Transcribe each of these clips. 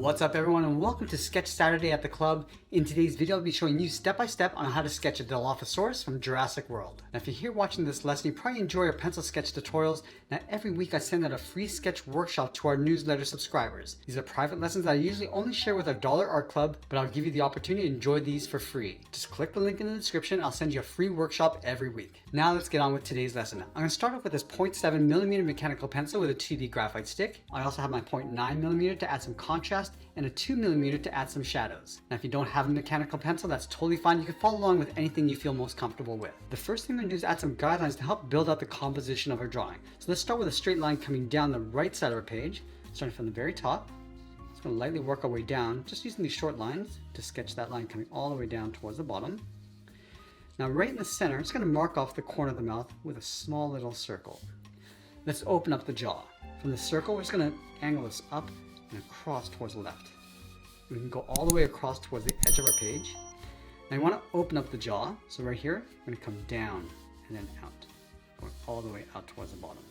What's up everyone, and welcome to Sketch Saturday at the Club. In today's video I'll be showing you step by step on how to sketch a Dilophosaurus from Jurassic World. Now if you're here watching this lesson, you probably enjoy our pencil sketch tutorials. Now every week I send out a free sketch workshop to our newsletter subscribers. These are private lessons that I usually only share with our Dollar Art Club, but I'll give you the opportunity to enjoy these for free. Just click the link in the description, I'll send you a free workshop every week. Now let's get on with today's lesson. I'm going to start off with this 0.7mm mechanical pencil with a 2D graphite stick. I also have my 0.9mm to add some contrast and a 2mm to add some shadows. Now if you don't have a mechanical pencil, that's totally fine. You can follow along with anything you feel most comfortable with. The first thing I'm going to do is add some guidelines to help build out the composition of our drawing. So let's start with a straight line coming down the right side of our page, starting from the very top. Just going to lightly work our way down, just using these short lines to sketch that line coming all the way down towards the bottom. Now right in the center, I'm just going to mark off the corner of the mouth with a small little circle. Let's open up the jaw. From the circle, we're just going to angle this up and across towards the left. We can go all the way across towards the edge of our page. Now I want to open up the jaw, so right here, we're going to come down and then out, going all the way out towards the bottom.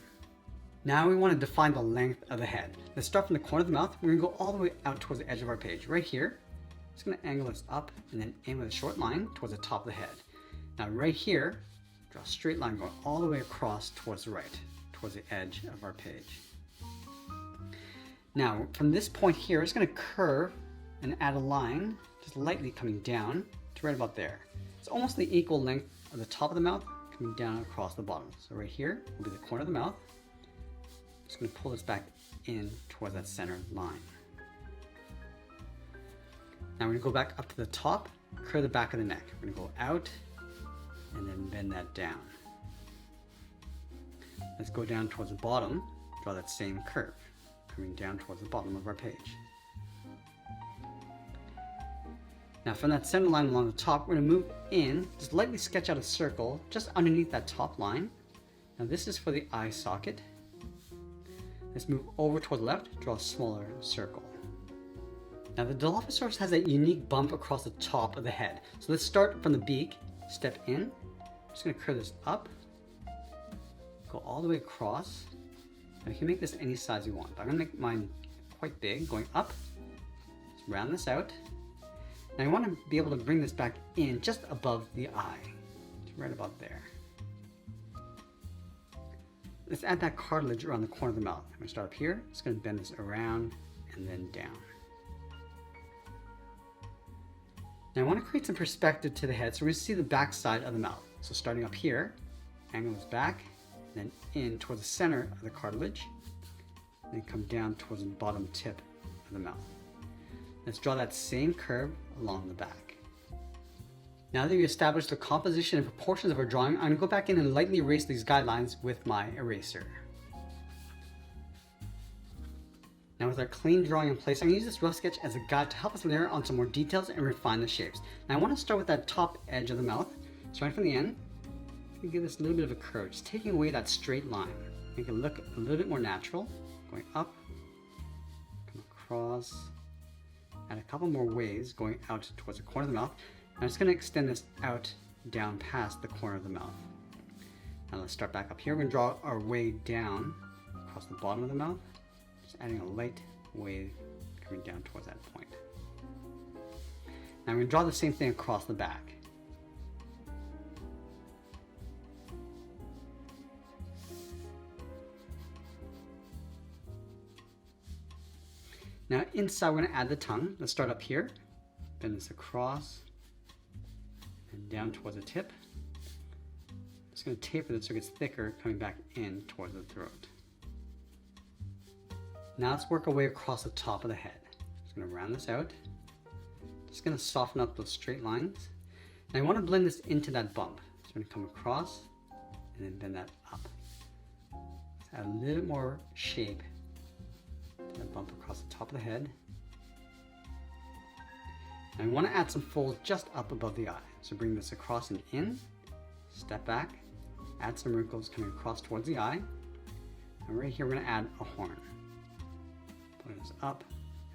Now we want to define the length of the head. Let's start from the corner of the mouth. We're going to go all the way out towards the edge of our page. Right here, just going to angle this up and then in with a short line towards the top of the head. Now right here, draw a straight line going all the way across towards the right, towards the edge of our page. Now from this point here, it's going to curve and add a line just lightly coming down to right about there. It's almost the equal length of the top of the mouth coming down across the bottom. So right here will be the corner of the mouth. Just going to pull this back in towards that center line. Now we're going to go back up to the top, curve the back of the neck. We're going to go out and then bend that down. Let's go down towards the bottom, draw that same curve coming down towards the bottom of our page. Now from that center line along the top, we're going to move in, just lightly sketch out a circle just underneath that top line. Now this is for the eye socket. Let's move over toward the left, draw a smaller circle. Now the Dilophosaurus has a unique bump across the top of the head. So let's start from the beak, step in. I'm just going to curve this up, go all the way across. Now you can make this any size you want, but I'm going to make mine quite big, going up. Just round this out. Now I want to be able to bring this back in just above the eye, right about there. Let's add that cartilage around the corner of the mouth. I'm going to start up here, just going to bend this around and then down. Now I want to create some perspective to the head, so we're going to see the back side of the mouth. So starting up here, angle this back, and then in towards the center of the cartilage, and then come down towards the bottom tip of the mouth. Let's draw that same curve along the back. Now that we established the composition and proportions of our drawing, I'm going to go back in and lightly erase these guidelines with my eraser. Now with our clean drawing in place, I'm going to use this rough sketch as a guide to help us layer on some more details and refine the shapes. Now I want to start with that top edge of the mouth, starting from the end. I'm going to give this a little bit of a curve, just taking away that straight line. Make it look a little bit more natural, going up, come across, add a couple more waves going out towards the corner of the mouth. I'm just going to extend this out down past the corner of the mouth. Now let's start back up here. We're going to draw our way down across the bottom of the mouth, just adding a light wave coming down towards that point. Now I'm going to draw the same thing across the back. Now inside we're going to add the tongue. Let's start up here, bend this across and down towards the tip. Just going to taper this so it gets thicker, coming back in towards the throat. Now let's work our way across the top of the head. Just going to round this out. Just going to soften up those straight lines. And I want to blend this into that bump. So I'm going to come across and then bend that up. Let's add a little bit more shape to that bump across the top of the head. And I want to add some folds just up above the eye. So bring this across and in, step back, add some wrinkles coming across towards the eye. And right here we're going to add a horn. Put this up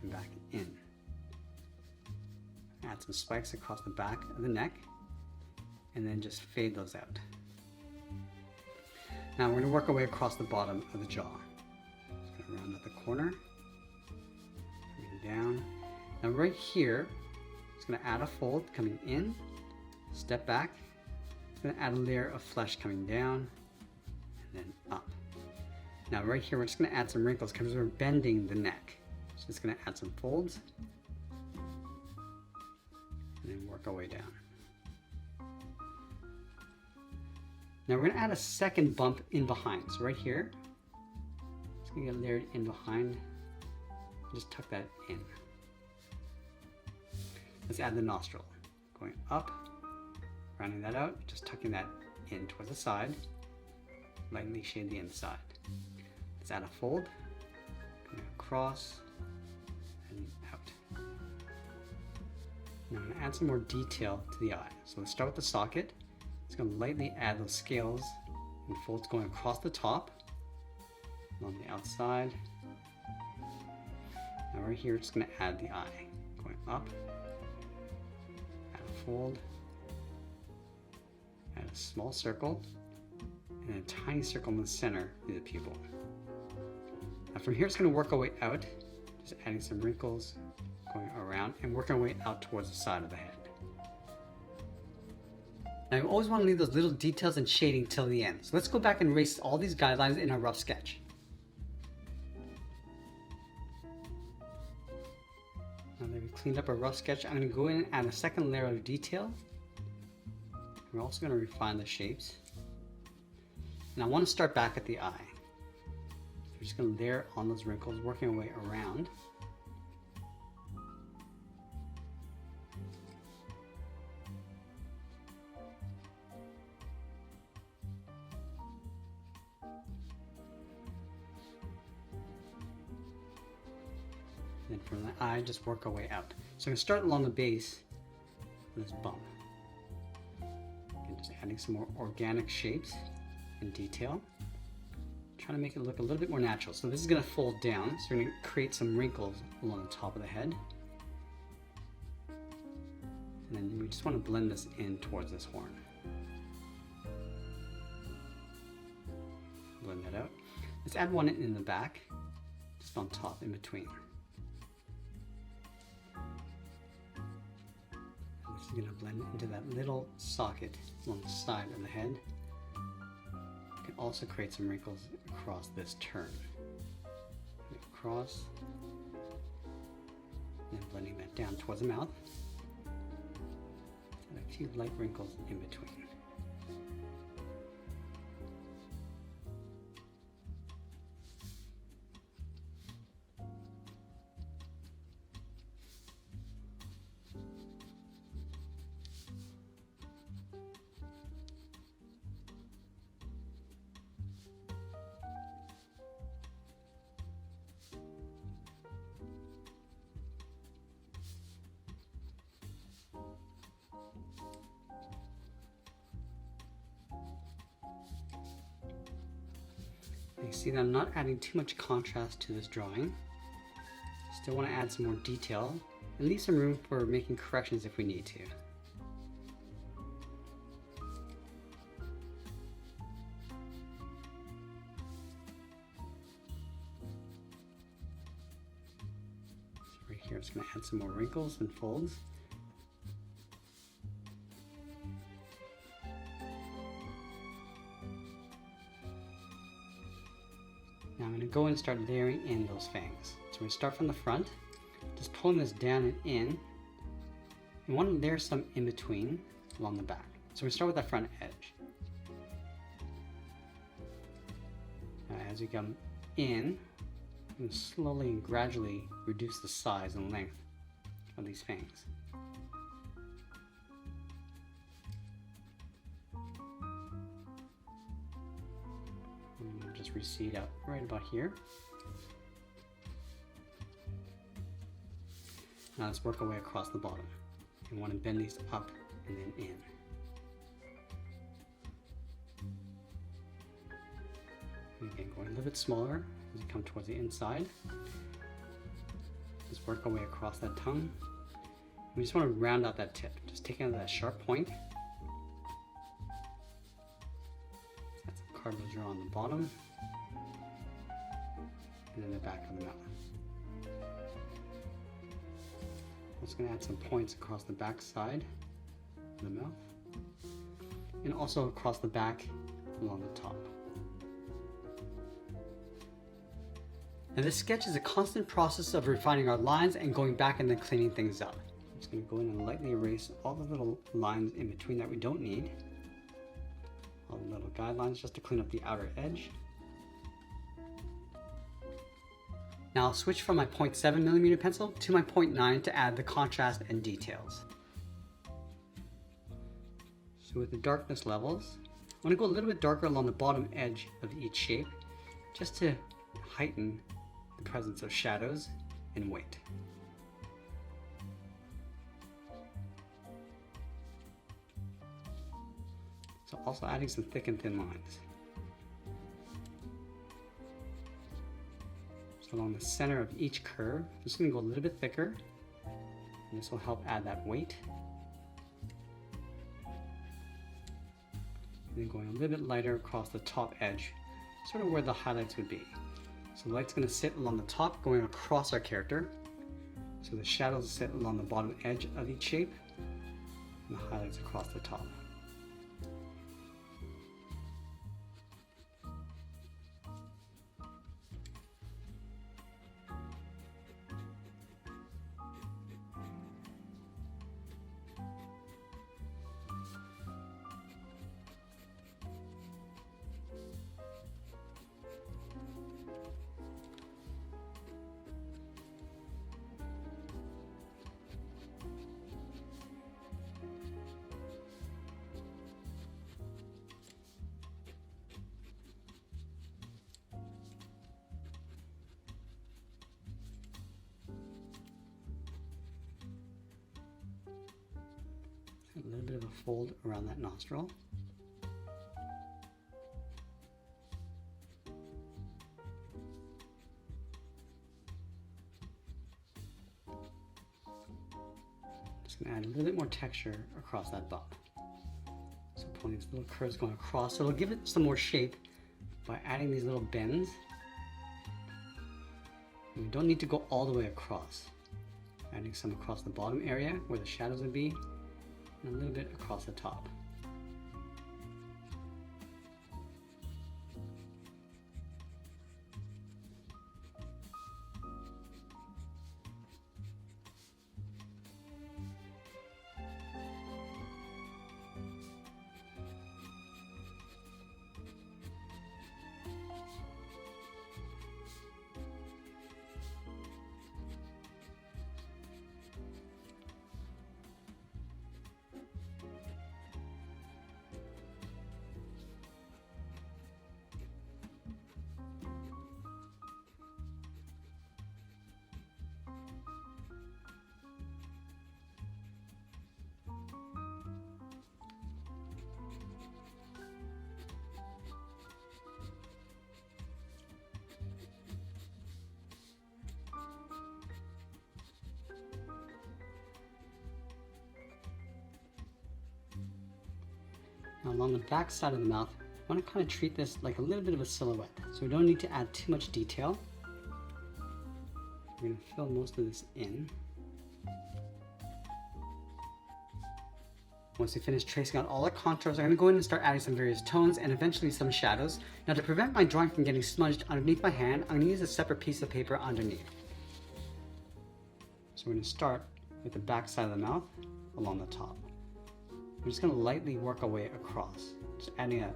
and back in. Add some spikes across the back of the neck and then just fade those out. Now we're going to work our way across the bottom of the jaw. Just going to round out the corner, coming down, Now right here, it's going to add a fold coming in, step back. It's going to add a layer of flesh coming down, and then up. Now right here, we're just going to add some wrinkles because we're bending the neck. So it's going to add some folds, and then work our way down. Now we're going to add a second bump in behind. So right here, it's going to get layered in behind. Just tuck that in. Let's add the nostril. Going up, rounding that out, just tucking that in towards the side. Lightly shade the inside. Let's add a fold. Going across and out. Now I'm going to add some more detail to the eye. So let's start with the socket. It's going to lightly add those scales and folds going across the top, along the outside. Now right here, it's going to add the eye. Going up, add a fold, add a small circle, and a tiny circle in the center of the pupil. Now from here, it's going to work our way out, just adding some wrinkles, going around, and working our way out towards the side of the head. Now you always want to leave those little details and shading till the end. So let's go back and erase all these guidelines in our rough sketch. Now that we've cleaned up our rough sketch, I'm going to go in and add a second layer of detail. We're also going to refine the shapes. And I want to start back at the eye. So we're just going to layer on those wrinkles, working our way around. Then from the eye, just work our way out. So I'm going to start along the base of this bump. And just adding some more organic shapes and detail. Trying to make it look a little bit more natural. So this is going to fold down. So we're going to create some wrinkles along the top of the head. And then we just want to blend this in towards this horn. Blend that out. Let's add one in the back, just on top, in between. This is going to blend into that little socket along the side of the head. You can also create some wrinkles across this turn. Across, and then blending that down towards the mouth. And a few light wrinkles in between. You see that I'm not adding too much contrast to this drawing. Still want to add some more detail and leave some room for making corrections if we need to. So right here, it's going to add some more wrinkles and folds. Now I'm going to go in and start layering in those fangs. So we start from the front, just pulling this down and in. We want to layer some in between along the back. So we start with that front edge. Now as we come in, we can slowly and gradually reduce the size and length of these fangs. Just recede out right about here. Now let's work our way across the bottom. We want to bend these up and then in. And again, going a little bit smaller as we come towards the inside. Just work our way across that tongue. We just want to round out that tip, just taking out that sharp point. Add some cartilage on the bottom. And then the back of the mouth. just going to add some points across the back side of the mouth, and also across the back along the top. And this sketch is a constant process of refining our lines and going back and then cleaning things up. I'm just going to go in and lightly erase all the little lines in between that we don't need. All the little guidelines just to clean up the outer edge. Now I'll switch from my 0.7mm pencil to my 0.9 to add the contrast and details. So with the darkness levels, I want to go a little bit darker along the bottom edge of each shape, just to heighten the presence of shadows and weight. So also adding some thick and thin lines. So along the center of each curve, I'm just going to go a little bit thicker, and this will help add that weight. And then going a little bit lighter across the top edge, sort of where the highlights would be. So the light's going to sit along the top, going across our character. So the shadows sit along the bottom edge of each shape, and the highlights across the top. A little bit of a fold around that nostril. Just going to add a little bit more texture across that bump. So pulling these little curves going across, so it'll give it some more shape by adding these little bends. And we don't need to go all the way across. Adding some across the bottom area where the shadows would be, and a little bit across the top. Now along the back side of the mouth, I want to kind of treat this like a little bit of a silhouette. So we don't need to add too much detail. We're going to fill most of this in. Once we finish tracing out all the contours, I'm going to go in and start adding some various tones and eventually some shadows. Now to prevent my drawing from getting smudged underneath my hand, I'm going to use a separate piece of paper underneath. So we're going to start with the back side of the mouth along the top. We're just going to lightly work our way across, just adding an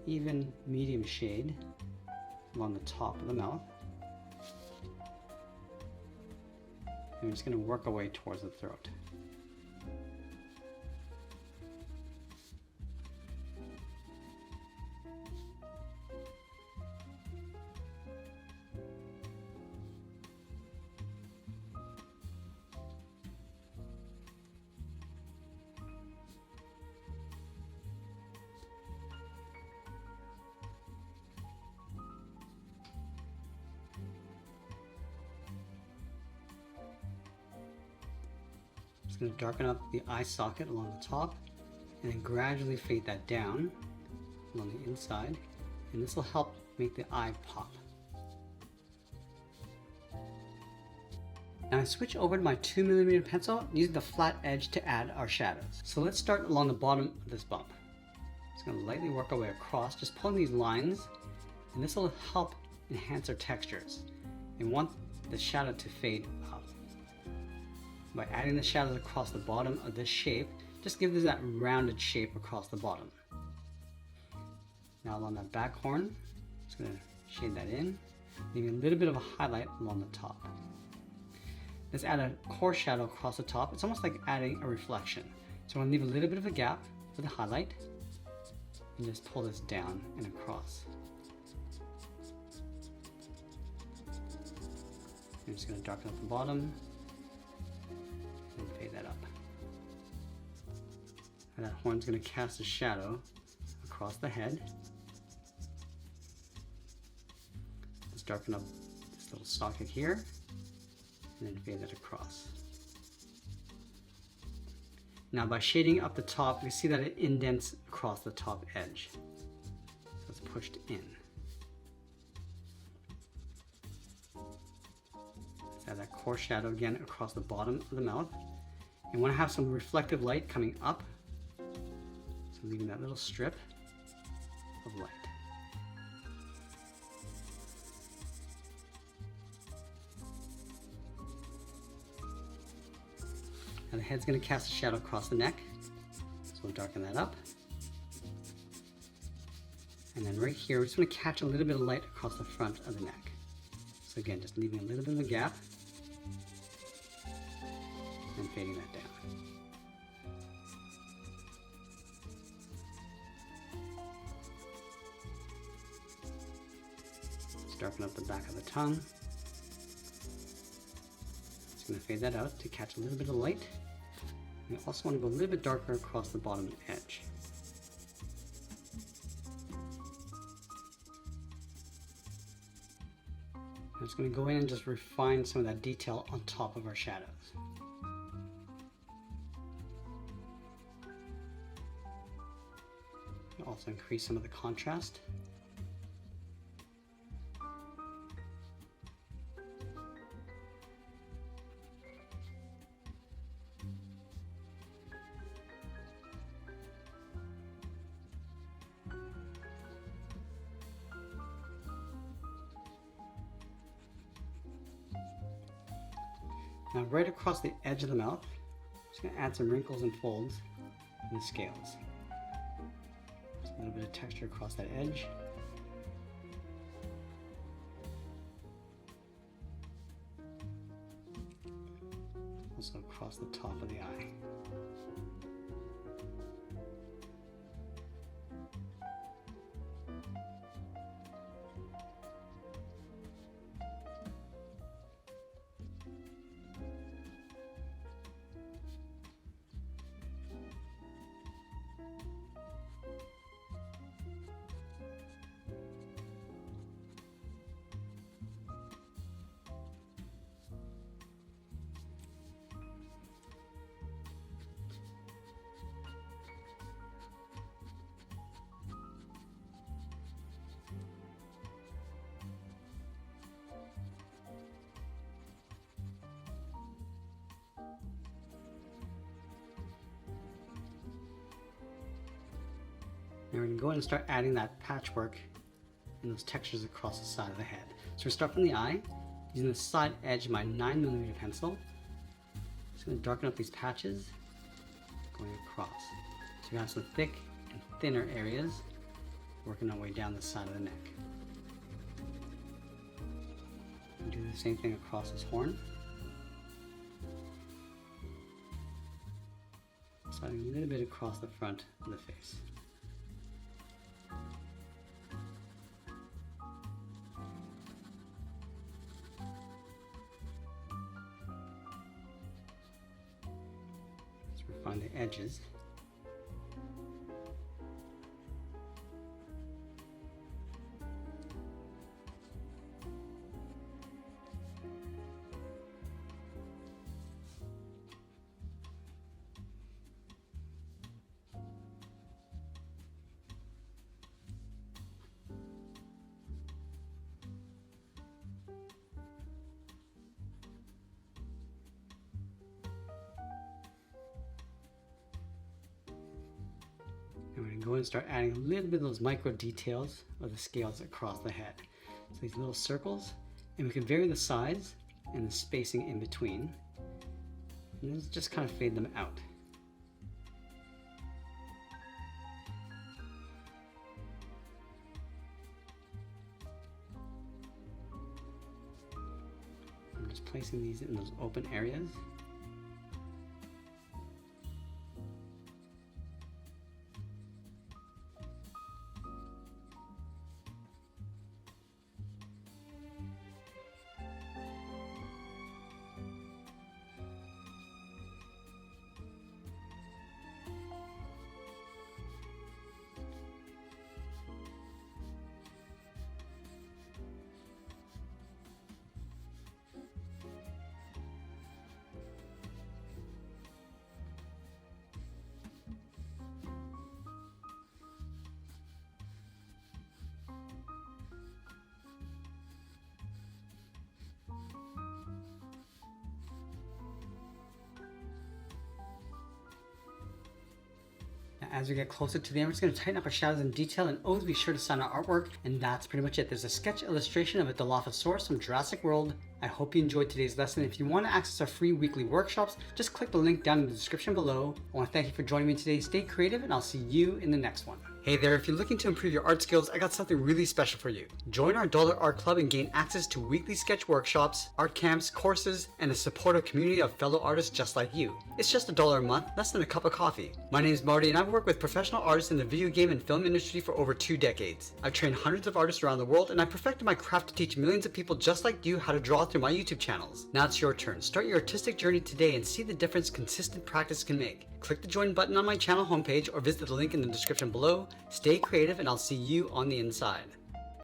even medium shade along the top of the mouth. And we're just going to work our way towards the throat. Just going to darken up the eye socket along the top and then gradually fade that down along the inside, and this will help make the eye pop. Now I switch over to my 2mm pencil using the flat edge to add our shadows. So let's start along the bottom of this bump. Just going to lightly work our way across, just pulling these lines, and this will help enhance our textures. And want the shadow to fade up. By adding the shadows across the bottom of this shape, just give this that rounded shape across the bottom. Now along that back horn, just going to shade that in, leaving a little bit of a highlight along the top. Let's add a core shadow across the top. It's almost like adding a reflection. So I'm going to leave a little bit of a gap for the highlight and just pull this down and across. I'm just going to darken up the bottom and fade that up. And that horn's going to cast a shadow across the head. Let's darken up this little socket here and then fade that across. Now by shading up the top, we see that it indents across the top edge. So it's pushed in. Let's add that core shadow again across the bottom of the mouth. You want to have some reflective light coming up, so leaving that little strip of light. Now the head's going to cast a shadow across the neck, so we'll darken that up. And then right here, we're just going to catch a little bit of light across the front of the neck. So again, just leaving a little bit of a gap and fading that down. Let's darken up the back of the tongue. Just going to fade that out to catch a little bit of light. We also want to go a little bit darker across the bottom edge. I'm just going to go in and just refine some of that detail on top of our shadows. Also increase some of the contrast. Now right across the edge of the mouth, I'm just going to add some wrinkles and folds in the scales. Just a little bit of texture across that edge. Also across the top of the eye. Now we're going to go ahead and start adding that patchwork and those textures across the side of the head. So we start from the eye, using the side edge of my 9mm pencil. Just going to darken up these patches, going across. So we have some thick and thinner areas, working our way down the side of the neck. And do the same thing across his horn. Starting a little bit across the front of the face. Refine the edges. And we're going to go and start adding a little bit of those micro details of the scales across the head. So these little circles, and we can vary the size and the spacing in between. And just kind of fade them out. I'm just placing these in those open areas. As we get closer to the end, we're just going to tighten up our shadows and detail, and always be sure to sign our artwork. And that's pretty much it. There's a sketch illustration of a Dilophosaurus from Jurassic World. I hope you enjoyed today's lesson. If you want to access our free weekly workshops, just click the link down in the description below. I want to thank you for joining me today. Stay creative, and I'll see you in the next one. Hey there, if you're looking to improve your art skills, I got something really special for you. Join our Doodler Art Club and gain access to weekly sketch workshops, art camps, courses, and a supportive community of fellow artists just like you. It's just $1 a month, less than a cup of coffee. My name is Marty, and I've worked with professional artists in the video game and film industry for over 2 decades. I've trained hundreds of artists around the world, and I perfected my craft to teach millions of people just like you how to draw through my YouTube channels. Now it's your turn. Start your artistic journey today and see the difference consistent practice can make. Click the join button on my channel homepage or visit the link in the description below. Stay creative, and I'll see you on the inside.